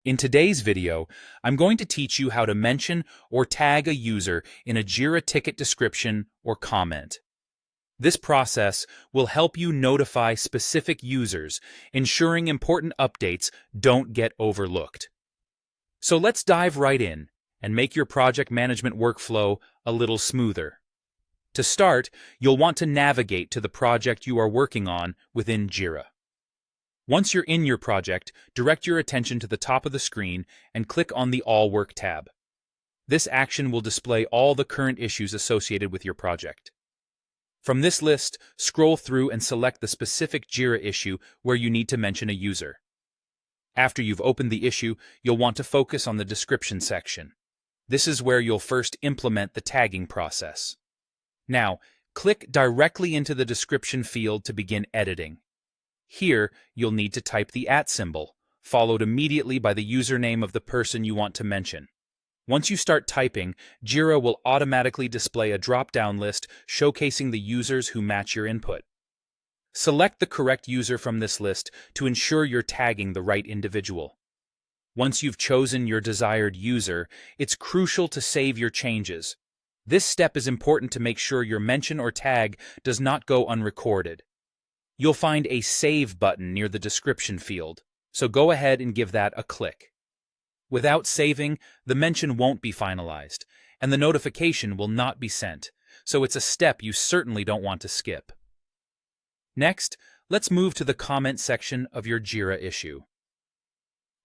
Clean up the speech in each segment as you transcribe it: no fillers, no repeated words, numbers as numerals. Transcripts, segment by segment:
In today's video, I'm going to teach you how to mention or tag a user in a Jira ticket description or comment. This process will help you notify specific users, ensuring important updates don't get overlooked. So let's dive right in and make your project management workflow a little smoother. To start, you'll want to navigate to the project you are working on within Jira. Once you're in your project, direct your attention to the top of the screen and click on the All Work tab. This action will display all the current issues associated with your project. From this list, scroll through and select the specific Jira issue where you need to mention a user. After you've opened the issue, you'll want to focus on the description section. This is where you'll first implement the tagging process. Now, click directly into the description field to begin editing. Here, you'll need to type the @ symbol, followed immediately by the username of the person you want to mention. Once you start typing, Jira will automatically display a drop-down list showcasing the users who match your input. Select the correct user from this list to ensure you're tagging the right individual. Once you've chosen your desired user, it's crucial to save your changes. This step is important to make sure your mention or tag does not go unrecorded. You'll find a Save button near the description field, so go ahead and give that a click. Without saving, the mention won't be finalized, and the notification will not be sent, so it's a step you certainly don't want to skip. Next, let's move to the comment section of your Jira issue.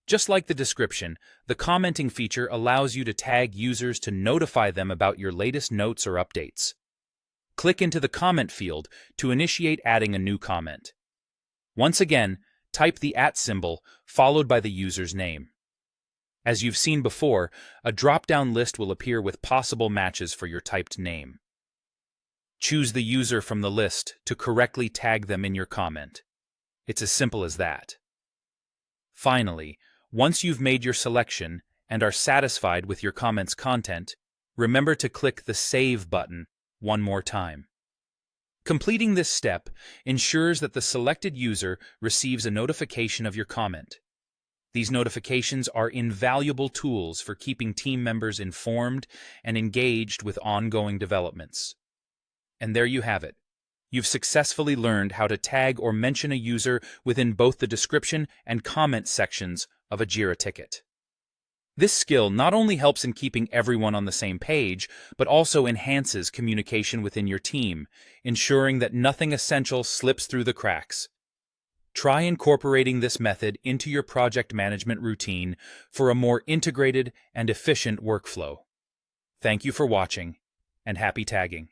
Just like the description, the commenting feature allows you to tag users to notify them about your latest notes or updates. Click into the comment field to initiate adding a new comment. Once again, type the @ symbol followed by the user's name. As you've seen before, a drop-down list will appear with possible matches for your typed name. Choose the user from the list to correctly tag them in your comment. It's as simple as that. Finally, once you've made your selection and are satisfied with your comment's content, remember to click the Save button one more time. Completing this step ensures that the selected user receives a notification of your comment. These notifications are invaluable tools for keeping team members informed and engaged with ongoing developments. And there you have it. You've successfully learned how to tag or mention a user within both the description and comment sections of a Jira ticket. This skill not only helps in keeping everyone on the same page, but also enhances communication within your team, ensuring that nothing essential slips through the cracks. Try incorporating this method into your project management routine for a more integrated and efficient workflow. Thank you for watching, and happy tagging.